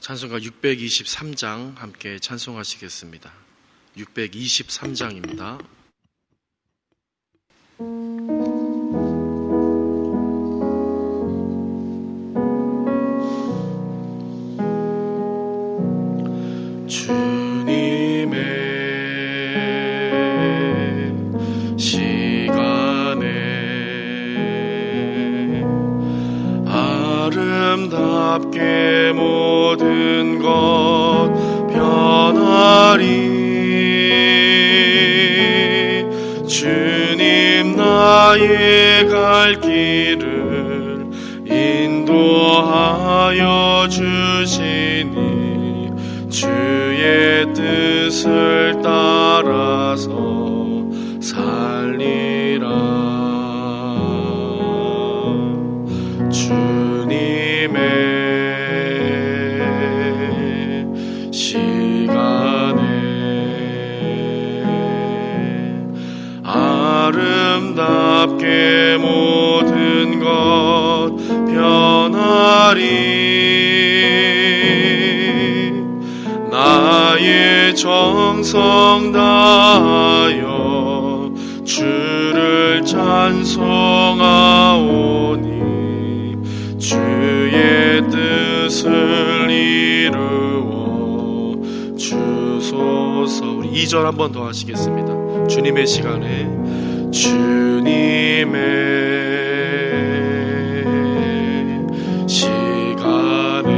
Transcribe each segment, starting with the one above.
찬송가 623장 함께 찬송하시겠습니다. 623장입니다. 주님의 시간에 아름답게 모든 것 변하리. 주님 나의 갈 길을 인도하여 주시니 주의 뜻을 따라서 살리라. 주님의 아름답게 모든 것 변하리. 나의 정성 다하여 주를 찬송하오니 주의 뜻을 이루어 주소서. 우리 2절 한 번 더 하시겠습니다. 주님의 시간에 주님의 시간에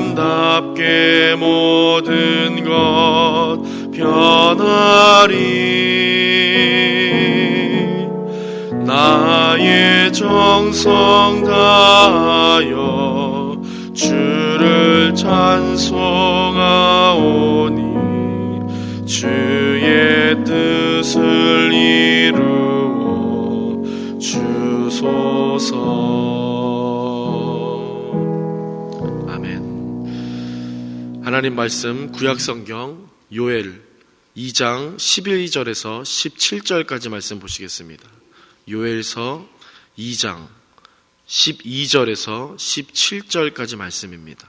아름답게 모든 것 변하리. 나의 정성 다하여 주를 찬송하오니 주의 뜻을 이루어 주소서. 아멘. 하나님 말씀 구약성경 요엘 2장 12절에서 17절까지 말씀 보시겠습니다. 요엘서 2장 12절에서 17절까지 말씀입니다.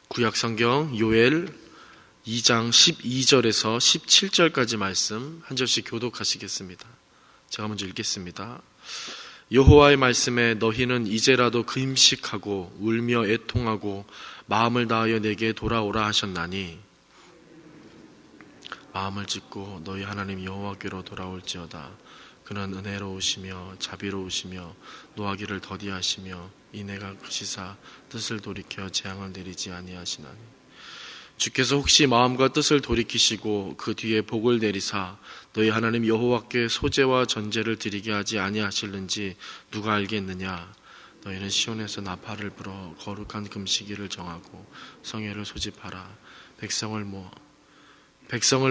구약성경 요엘 2장 12절에서 17절까지 말씀 한 절씩 교독하시겠습니다. 제가 먼저 읽겠습니다. 여호와의 말씀에 너희는 이제라도 금식하고 울며 애통하고 마음을 다하여 내게 돌아오라 하셨나니 마음을 찢고 너희 하나님 여호와께로 돌아올지어다. 그는 은혜로우시며 자비로우시며 노하기를 더디하시며 인애가 크시사 뜻을 돌이켜 재앙을 내리지 아니하시나니 주께서 혹시 마음과 뜻을 돌이키시고 그 뒤에 복을 내리사 너희 하나님 여호와께 소제와 전제를 드리게 하지 아니하실는지 누가 알겠느냐. 너희는 시온에서 나팔을 불어 거룩한 금식일을 정하고 성회를 소집하라. 백성을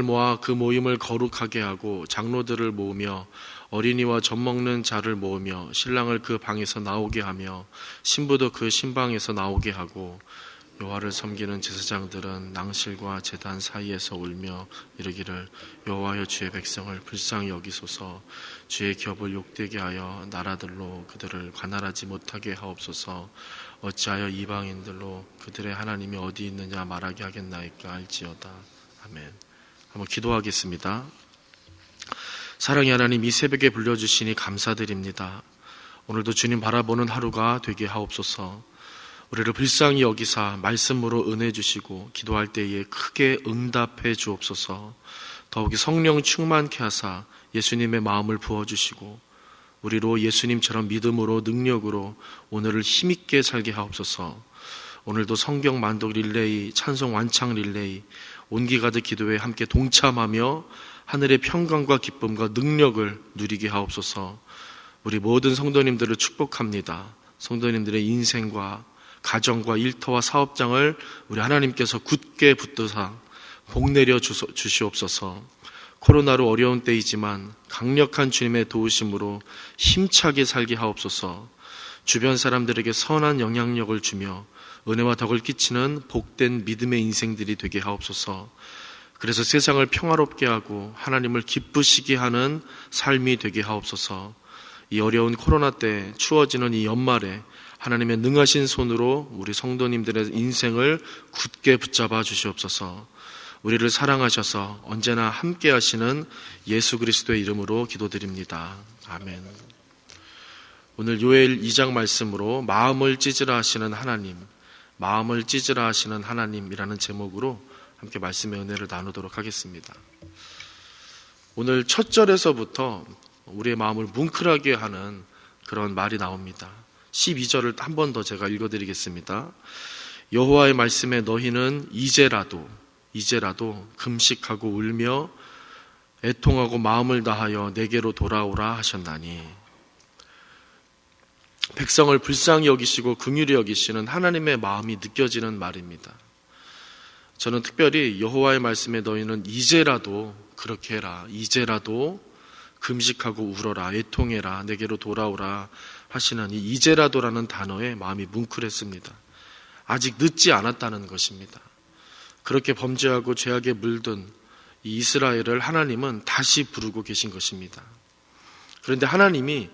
모아 그 모임을 거룩하게 하고 장로들을 모으며 어린이와 젖 먹는 자를 모으며 신랑을 그 방에서 나오게 하며 신부도 그 신방에서 나오게 하고 여호와를 섬기는 제사장들은 낭실과 제단 사이에서 울며 이르기를 여호와여 주의 백성을 불쌍히 여기소서. 주의 기업을 욕되게 하여 나라들로 그들을 관할하지 못하게 하옵소서. 어찌하여 이방인들로 그들의 하나님이 어디 있느냐 말하게 하겠나이까 알지어다. 아멘. 한번 기도하겠습니다. 사랑의 하나님, 이 새벽에 불러주시니 감사드립니다. 오늘도 주님 바라보는 하루가 되게 하옵소서. 우리를 불쌍히 여기사 말씀으로 은혜 주시고 기도할 때에 크게 응답해 주옵소서. 더욱이 성령 충만케 하사 예수님의 마음을 부어주시고 우리로 예수님처럼 믿음으로 능력으로 오늘을 힘있게 살게 하옵소서. 오늘도 성경 만독 릴레이, 찬송 완창 릴레이, 온기 가득 기도에 함께 동참하며 하늘의 평강과 기쁨과 능력을 누리게 하옵소서. 우리 모든 성도님들을 축복합니다. 성도님들의 인생과 가정과 일터와 사업장을 우리 하나님께서 굳게 붙드사 복 내려 주시옵소서. 코로나로 어려운 때이지만 강력한 주님의 도우심으로 힘차게 살게 하옵소서. 주변 사람들에게 선한 영향력을 주며 은혜와 덕을 끼치는 복된 믿음의 인생들이 되게 하옵소서. 그래서 세상을 평화롭게 하고 하나님을 기쁘시게 하는 삶이 되게 하옵소서. 이 어려운 코로나 때 추워지는 이 연말에 하나님의 능하신 손으로 우리 성도님들의 인생을 굳게 붙잡아 주시옵소서. 우리를 사랑하셔서 언제나 함께 하시는 예수 그리스도의 이름으로 기도드립니다. 아멘. 오늘 요엘 2장 말씀으로 마음을 찢으라 하시는 하나님, 마음을 찢으라 하시는 하나님이라는 제목으로 함께 말씀의 은혜를 나누도록 하겠습니다. 오늘 첫 절에서부터 우리의 마음을 뭉클하게 하는 그런 말이 나옵니다. 12절을 한 번 더 제가 읽어드리겠습니다. 여호와의 말씀에 너희는 이제라도 금식하고 울며 애통하고 마음을 다하여 내게로 돌아오라 하셨나니. 백성을 불쌍히 여기시고 긍휼히 여기시는 하나님의 마음이 느껴지는 말입니다. 저는 특별히 여호와의 말씀에 너희는 이제라도 그렇게 해라, 이제라도 금식하고 울어라, 애통해라, 내게로 돌아오라 하시는 이 이제라도라는 단어에 마음이 뭉클했습니다. 아직 늦지 않았다는 것입니다. 그렇게 범죄하고 죄악에 물든 이 이스라엘을 하나님은 다시 부르고 계신 것입니다. 그런데 하나님이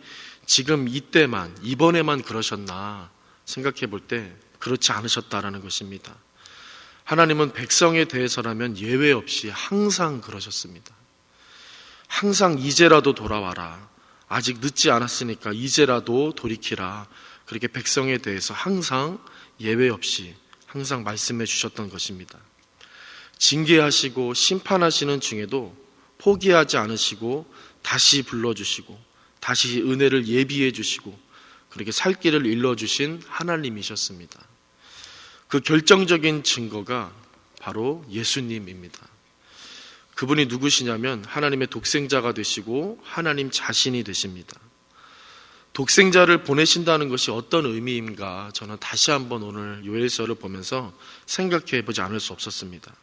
지금 이때만, 이번에만 그러셨나 생각해 볼 때 그렇지 않으셨다라는 것입니다. 하나님은 백성에 대해서라면 예외 없이 항상 그러셨습니다. 항상 이제라도 돌아와라, 아직 늦지 않았으니까 이제라도 돌이키라, 그렇게 백성에 대해서 항상 예외 없이 항상 말씀해 주셨던 것입니다. 징계하시고 심판하시는 중에도 포기하지 않으시고 다시 불러주시고 다시 은혜를 예비해 주시고 그렇게 살 길을 일러주신 하나님이셨습니다. 그 결정적인 증거가 바로 예수님입니다. 그분이 누구시냐면 하나님의 독생자가 되시고 하나님 자신이 되십니다. 독생자를 보내신다는 것이 어떤 의미인가 저는 다시 한번 오늘 요엘서를 보면서 생각해 보지 않을 수 없었습니다.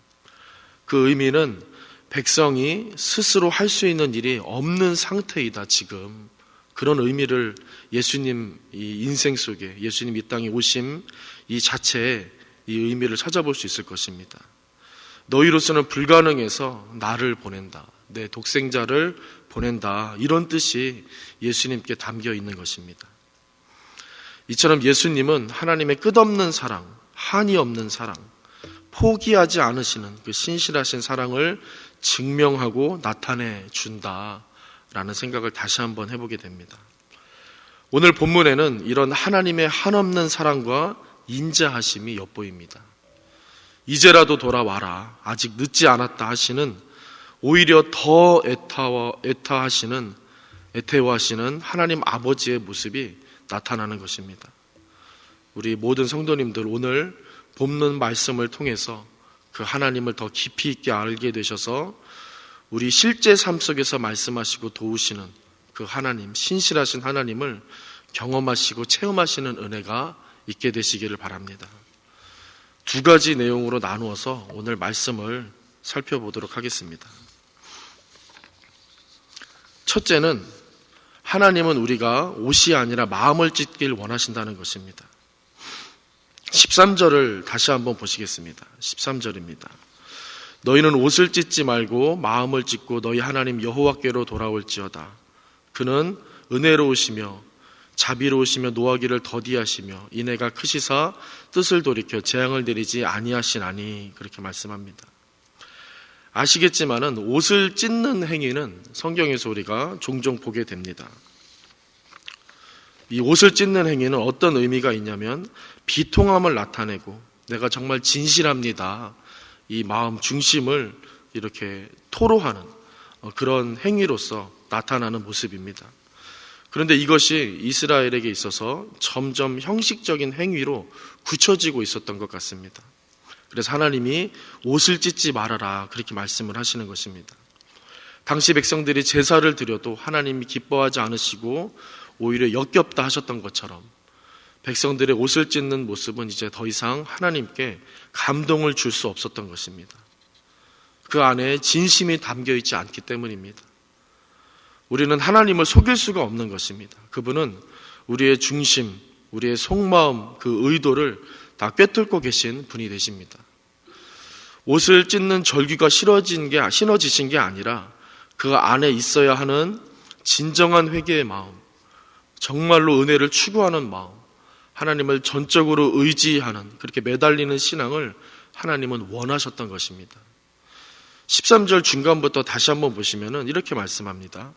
그 의미는 백성이 스스로 할 수 있는 일이 없는 상태이다, 지금. 그런 의미를 예수님 이 인생 속에, 예수님 이 땅에 오심 이 자체에 이 의미를 찾아볼 수 있을 것입니다. 너희로서는 불가능해서 나를 보낸다, 내 독생자를 보낸다, 이런 뜻이 예수님께 담겨 있는 것입니다. 이처럼 예수님은 하나님의 끝없는 사랑, 한이 없는 사랑, 포기하지 않으시는 그 신실하신 사랑을 증명하고 나타내 준다라는 생각을 다시 한번 해보게 됩니다. 오늘 본문에는 이런 하나님의 한없는 사랑과 인자하심이 엿보입니다. 이제라도 돌아와라, 아직 늦지 않았다 하시는, 오히려 더 애태워하시는 하나님 아버지의 모습이 나타나는 것입니다. 우리 모든 성도님들 오늘 본문 말씀을 통해서 그 하나님을 더 깊이 있게 알게 되셔서 우리 실제 삶 속에서 말씀하시고 도우시는 그 하나님, 신실하신 하나님을 경험하시고 체험하시는 은혜가 있게 되시기를 바랍니다. 두 가지 내용으로 나누어서 오늘 말씀을 살펴보도록 하겠습니다. 첫째는 하나님은 우리가 옷이 아니라 마음을 찢길 원하신다는 것입니다. 13절을 다시 한번 보시겠습니다. 13절입니다. 너희는 옷을 찢지 말고 마음을 찢고 너희 하나님 여호와께로 돌아올지어다. 그는 은혜로우시며 자비로우시며 노하기를 더디하시며 인애가 크시사 뜻을 돌이켜 재앙을 내리지 아니하시나니, 그렇게 말씀합니다. 아시겠지만은 옷을 찢는 행위는 성경에서 우리가 종종 보게 됩니다. 이 옷을 찢는 행위는 어떤 의미가 있냐면 비통함을 나타내고 내가 정말 진실합니다, 이 마음 중심을 이렇게 토로하는 그런 행위로서 나타나는 모습입니다. 그런데 이것이 이스라엘에게 있어서 점점 형식적인 행위로 굳혀지고 있었던 것 같습니다. 그래서 하나님이 옷을 찢지 말아라, 그렇게 말씀을 하시는 것입니다. 당시 백성들이 제사를 드려도 하나님이 기뻐하지 않으시고 오히려 역겹다 하셨던 것처럼 백성들의 옷을 찢는 모습은 이제 더 이상 하나님께 감동을 줄 수 없었던 것입니다. 그 안에 진심이 담겨 있지 않기 때문입니다. 우리는 하나님을 속일 수가 없는 것입니다. 그분은 우리의 중심, 우리의 속마음, 그 의도를 다 꿰뚫고 계신 분이 되십니다. 옷을 찢는 절규가 신어지신 게 아니라 그 안에 있어야 하는 진정한 회개의 마음, 정말로 은혜를 추구하는 마음, 하나님을 전적으로 의지하는, 그렇게 매달리는 신앙을 하나님은 원하셨던 것입니다. 13절 중간부터 다시 한번 보시면 이렇게 말씀합니다.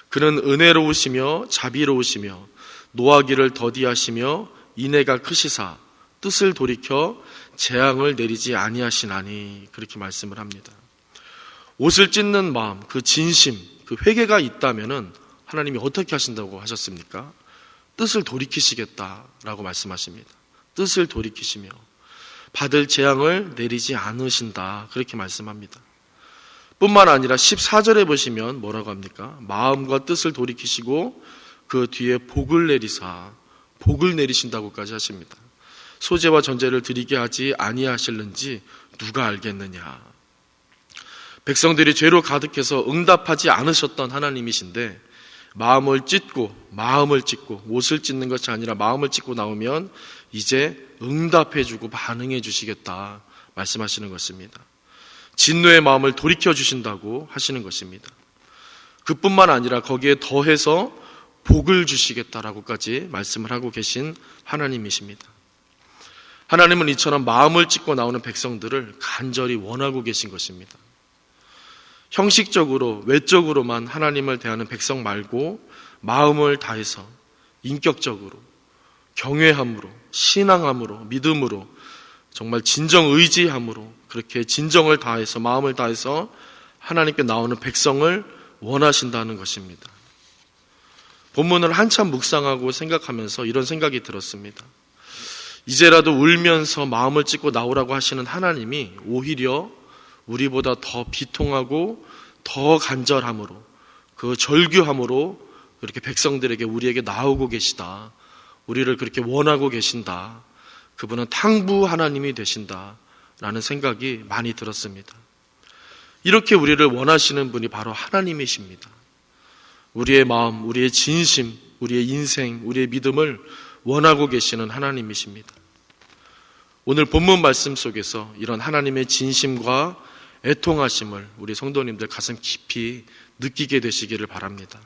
그는 은혜로우시며 자비로우시며 노하기를 더디하시며 인애가 크시사 뜻을 돌이켜 재앙을 내리지 아니하시나니, 그렇게 말씀을 합니다. 옷을 찢는 마음, 그 진심, 그 회개가 있다면은 하나님이 어떻게 하신다고 하셨습니까? 뜻을 돌이키시겠다라고 말씀하십니다. 뜻을 돌이키시며 받을 재앙을 내리지 않으신다, 그렇게 말씀합니다. 뿐만 아니라 14절에 보시면 뭐라고 합니까? 마음과 뜻을 돌이키시고 그 뒤에 복을 내리사, 복을 내리신다고까지 하십니다. 소재와 전제를 드리게 하지 아니하실는지 누가 알겠느냐. 백성들이 죄로 가득해서 응답하지 않으셨던 하나님이신데 마음을 찢고 옷을 찢는 것이 아니라 마음을 찢고 나오면 이제 응답해주고 반응해 주시겠다 말씀하시는 것입니다. 진노의 마음을 돌이켜 주신다고 하시는 것입니다. 그뿐만 아니라 거기에 더해서 복을 주시겠다라고까지 말씀을 하고 계신 하나님이십니다. 하나님은 이처럼 마음을 찢고 나오는 백성들을 간절히 원하고 계신 것입니다. 형식적으로 외적으로만 하나님을 대하는 백성 말고 마음을 다해서 인격적으로 경외함으로 신앙함으로 믿음으로 정말 진정 의지함으로 그렇게 진정을 다해서 마음을 다해서 하나님께 나오는 백성을 원하신다는 것입니다. 본문을 한참 묵상하고 생각하면서 이런 생각이 들었습니다. 이제라도 울면서 마음을 찢고 나오라고 하시는 하나님이 오히려 우리보다 더 비통하고 더 간절함으로 그 절규함으로 그렇게 백성들에게 우리에게 나오고 계시다. 우리를 그렇게 원하고 계신다. 그분은 탕부 하나님이 되신다라는 생각이 많이 들었습니다. 이렇게 우리를 원하시는 분이 바로 하나님이십니다. 우리의 마음, 우리의 진심, 우리의 인생, 우리의 믿음을 원하고 계시는 하나님이십니다. 오늘 본문 말씀 속에서 이런 하나님의 진심과 애통하심을 우리 성도님들 가슴 깊이 느끼게 되시기를 바랍니다.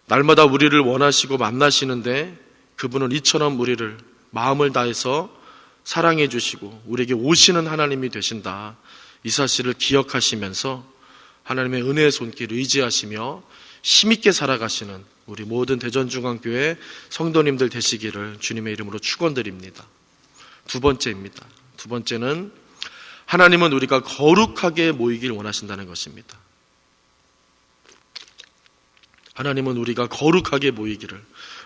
날마다 우리를 원하시고 만나시는데 그분은 이처럼 우리를 마음을 다해서 사랑해 주시고 우리에게 오시는 하나님이 되신다. 이 사실을 기억하시면서 하나님의 은혜의 손길 의지하시며 힘있게 살아가시는 우리 모든 대전중앙교회 성도님들 되시기를 주님의 이름으로 축원드립니다. 두 번째입니다. 두 번째는 하나님은 우리가 거룩하게 모이길 원하신다는 것입니다. 하나님은 우리가 거룩하게 모이기를,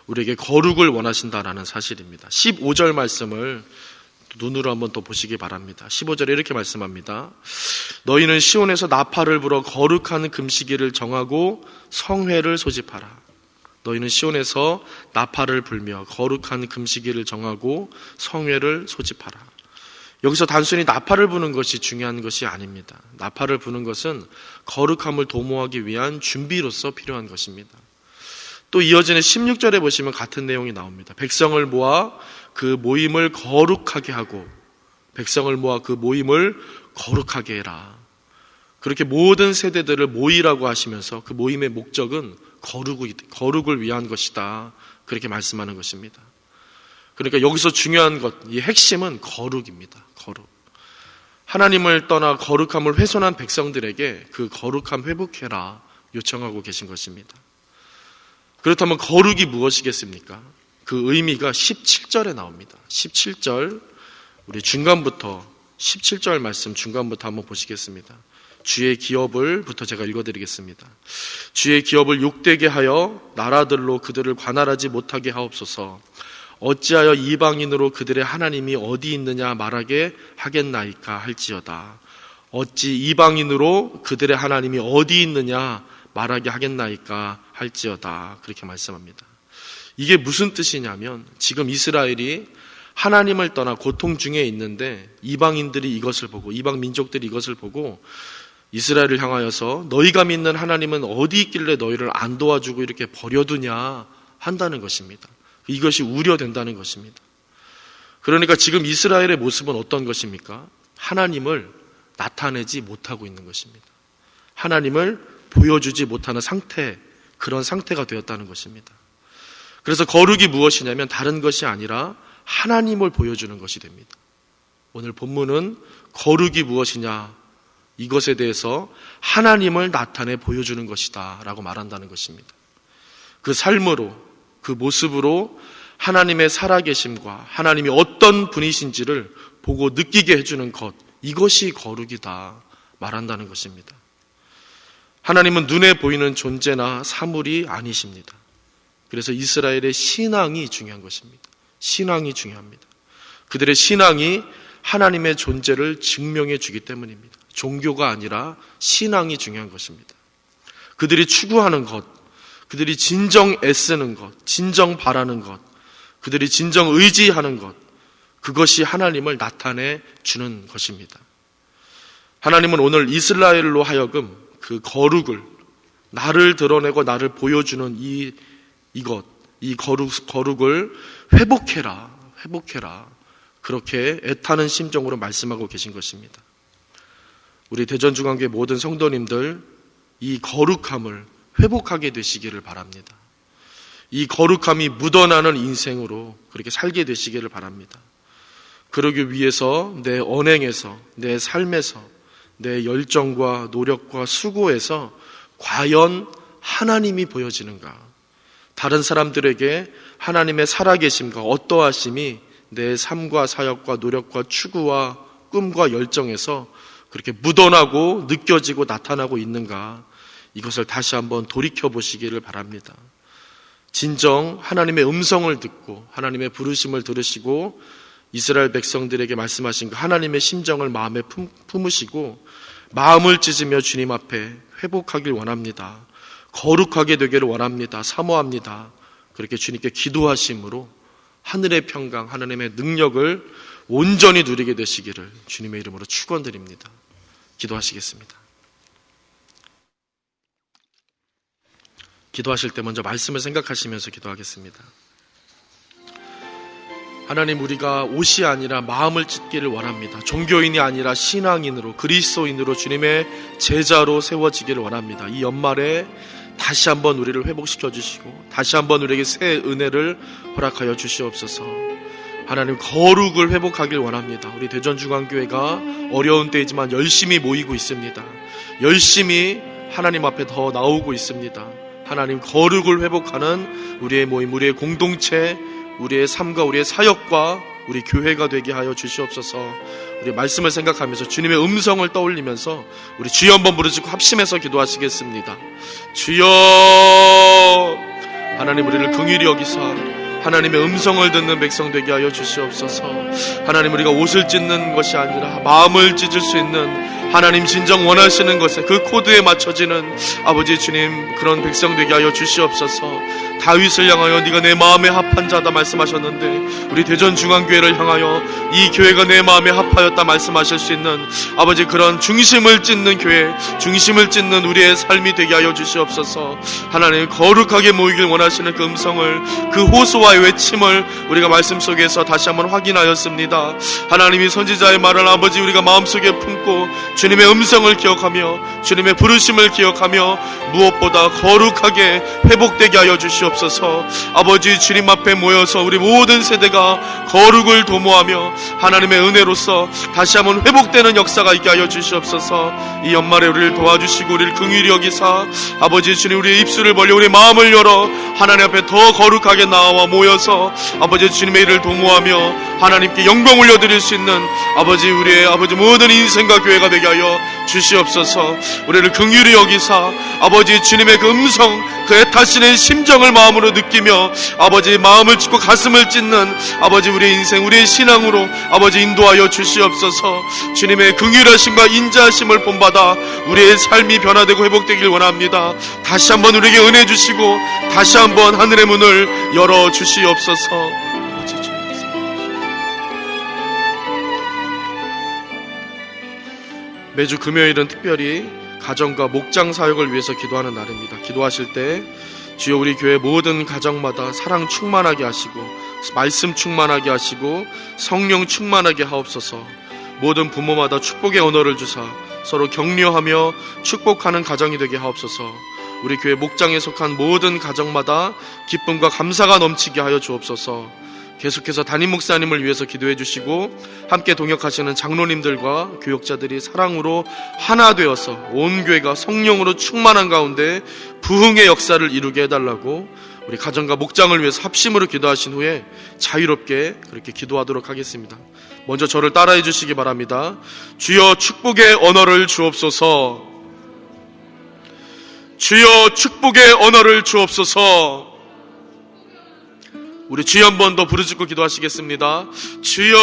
우리에게 거룩을 원하신다라는 사실입니다. 15절 말씀을 눈으로 한번 더 보시기 바랍니다. 15절에 이렇게 말씀합니다. 너희는 시온에서 나팔을 불어 거룩한 금식일을 정하고 성회를 소집하라. 너희는 시온에서 나팔을 불며 거룩한 금식일을 정하고 성회를 소집하라. 여기서 단순히 나팔을 부는 것이 중요한 것이 아닙니다. 나팔을 부는 것은 거룩함을 도모하기 위한 준비로서 필요한 것입니다. 또 이어지는 16절에 보시면 같은 내용이 나옵니다. 백성을 모아 그 모임을 거룩하게 하고, 백성을 모아 그 모임을 거룩하게 해라. 그렇게 모든 세대들을 모이라고 하시면서 그 모임의 목적은 거룩을 위한 것이다. 그렇게 말씀하는 것입니다. 그러니까 여기서 중요한 것, 이 핵심은 거룩입니다. 거룩. 하나님을 떠나 거룩함을 훼손한 백성들에게 그 거룩함 회복해라 요청하고 계신 것입니다. 그렇다면 거룩이 무엇이겠습니까? 그 의미가 17절에 나옵니다. 17절, 우리 중간부터 17절 말씀 중간부터 한번 보시겠습니다. 주의 기업을부터 제가 읽어드리겠습니다. 주의 기업을 욕되게 하여 나라들로 그들을 관할하지 못하게 하옵소서. 어찌하여 이방인으로 그들의 하나님이 어디 있느냐 말하게 하겠나이까 할지어다. 어찌 이방인으로 그들의 하나님이 어디 있느냐 말하게 하겠나이까 할지어다. 그렇게 말씀합니다. 이게 무슨 뜻이냐면 지금 이스라엘이 하나님을 떠나 고통 중에 있는데 이방인들이 이것을 보고, 이방 민족들이 이것을 보고 이스라엘을 향하여서 너희가 믿는 하나님은 어디 있길래 너희를 안 도와주고 이렇게 버려두냐 한다는 것입니다. 이것이 우려된다는 것입니다. 그러니까 지금 이스라엘의 모습은 어떤 것입니까? 하나님을 나타내지 못하고 있는 것입니다. 하나님을 보여주지 못하는 상태, 그런 상태가 되었다는 것입니다. 그래서 거룩이 무엇이냐면 다른 것이 아니라 하나님을 보여주는 것이 됩니다. 오늘 본문은 거룩이 무엇이냐, 이것에 대해서 하나님을 나타내 보여주는 것이다 라고 말한다는 것입니다. 그 삶으로, 그 모습으로 하나님의 살아계심과 하나님이 어떤 분이신지를 보고 느끼게 해주는 것, 이것이 거룩이다 말한다는 것입니다. 하나님은 눈에 보이는 존재나 사물이 아니십니다. 그래서 이스라엘의 신앙이 중요한 것입니다. 신앙이 중요합니다. 그들의 신앙이 하나님의 존재를 증명해 주기 때문입니다. 종교가 아니라 신앙이 중요한 것입니다. 그들이 추구하는 것, 그들이 진정 애쓰는 것, 진정 바라는 것, 그들이 진정 의지하는 것, 그것이 하나님을 나타내 주는 것입니다. 하나님은 오늘 이스라엘로 하여금 그 거룩을, 나를 드러내고 나를 보여주는 이 거룩을 회복해라, 그렇게 애타는 심정으로 말씀하고 계신 것입니다. 우리 대전중앙교회 모든 성도님들, 이 거룩함을 회복하게 되시기를 바랍니다. 이 거룩함이 묻어나는 인생으로 그렇게 살게 되시기를 바랍니다. 그러기 위해서 내 언행에서, 내 삶에서, 내 열정과 노력과 수고에서 과연 하나님이 보여지는가, 다른 사람들에게 하나님의 살아계심과 어떠하심이 내 삶과 사역과 노력과 추구와 꿈과 열정에서 그렇게 묻어나고 느껴지고 나타나고 있는가, 이것을 다시 한번 돌이켜보시기를 바랍니다. 진정 하나님의 음성을 듣고 하나님의 부르심을 들으시고 이스라엘 백성들에게 말씀하신 그 하나님의 심정을 마음에 품으시고 마음을 찢으며 주님 앞에 회복하길 원합니다. 거룩하게 되기를 원합니다. 사모합니다. 그렇게 주님께 기도하심으로 하늘의 평강, 하나님의 능력을 온전히 누리게 되시기를 주님의 이름으로 축원드립니다. 기도하시겠습니다. 기도하실 때 먼저 말씀을 생각하시면서 기도하겠습니다. 하나님, 우리가 옷이 아니라 마음을 찢기를 원합니다. 종교인이 아니라 신앙인으로, 그리스도인으로 주님의 제자로 세워지기를 원합니다. 이 연말에 다시 한번 우리를 회복시켜 주시고 다시 한번 우리에게 새 은혜를 허락하여 주시옵소서. 하나님, 거룩을 회복하길 원합니다. 우리 대전중앙교회가 어려운 때이지만 열심히 모이고 있습니다. 열심히 하나님 앞에 더 나오고 있습니다. 하나님, 거룩을 회복하는 우리의 모임, 우리의 공동체, 우리의 삶과 우리의 사역과 우리 교회가 되게 하여 주시옵소서. 우리 말씀을 생각하면서 주님의 음성을 떠올리면서 우리 주여 한번 부르시고 합심해서 기도하시겠습니다. 주여, 하나님, 우리를 긍휼히 여기사 하나님의 음성을 듣는 백성 되게 하여 주시옵소서. 하나님, 우리가 옷을 찢는 것이 아니라 마음을 찢을 수 있는 하나님 진정 원하시는 것에 그 코드에 맞춰지는 아버지 주님, 그런 백성 되게 하여 주시옵소서. 다윗을 향하여 네가 내 마음에 합한 자다 말씀하셨는데 우리 대전중앙교회를 향하여 이 교회가 내 마음에 합하였다 말씀하실 수 있는 아버지, 그런 중심을 찢는 교회, 중심을 찢는 우리의 삶이 되게 하여 주시옵소서. 하나님, 거룩하게 모이길 원하시는 그 음성을, 그 호소와의 외침을 우리가 말씀 속에서 다시 한번 확인하였습니다. 하나님이 선지자의 말을 아버지 우리가 마음속에 품고 주님의 음성을 기억하며 주님의 부르심을 기억하며 무엇보다 거룩하게 회복되게 하여 주시옵소서. 아버지, 주님 앞에 모여서 우리 모든 세대가 거룩을 도모하며 하나님의 은혜로서 다시 한번 회복되는 역사가 있게 하여 주시옵소서. 이 연말에 우리를 도와주시고 우리를 긍휼히 여기사 아버지 주님, 우리의 입술을 벌려 우리의 마음을 열어 하나님 앞에 더 거룩하게 나와 모여서 아버지 주님의 일을 도모하며 하나님께 영광 올려드릴 수 있는 아버지, 우리의 아버지 모든 인생과 교회가 되게 하여 주시옵소서. 우리를 긍휼히 여기사 아버지 주님의 그 음성, 그 애타시는 심정을 마음으로 느끼며 아버지 마음을 찢고 가슴을 찢는 아버지 우리의 인생, 우리의 신앙으로 아버지 인도하여 주시옵소서. 주님의 긍휼하심과 인자하심을 본받아 우리의 삶이 변화되고 회복되길 원합니다. 다시 한번 우리에게 은혜 주시고 다시 한번 하늘의 문을 열어 주시옵소서. 매주 금요일은 특별히 가정과 목장 사역을 위해서 기도하는 날입니다. 기도하실 때 주여 우리 교회 모든 가정마다 사랑 충만하게 하시고 말씀 충만하게 하시고 성령 충만하게 하옵소서. 모든 부모마다 축복의 언어를 주사 서로 격려하며 축복하는 가정이 되게 하옵소서. 우리 교회 목장에 속한 모든 가정마다 기쁨과 감사가 넘치게 하여 주옵소서. 계속해서 담임 목사님을 위해서 기도해 주시고 함께 동역하시는 장로님들과 교역자들이 사랑으로 하나 되어서 온 교회가 성령으로 충만한 가운데 부흥의 역사를 이루게 해달라고 우리 가정과 목장을 위해서 합심으로 기도하신 후에 자유롭게 그렇게 기도하도록 하겠습니다. 먼저 저를 따라해 주시기 바랍니다. 주여 축복의 언어를 주옵소서. 주여 축복의 언어를 주옵소서. 우리 주여 한 번 더 부르짖고 기도하시겠습니다. 주여.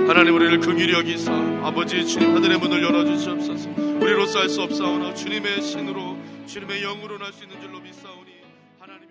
하나님 우리를 긍휼히 여기사 아버지 주님 하늘의 문을 열어주시옵소서. 우리로서 할 수 없사오나 주님의 신으로 주님의 영으로 날 수 있는 줄로 믿사오니 하나님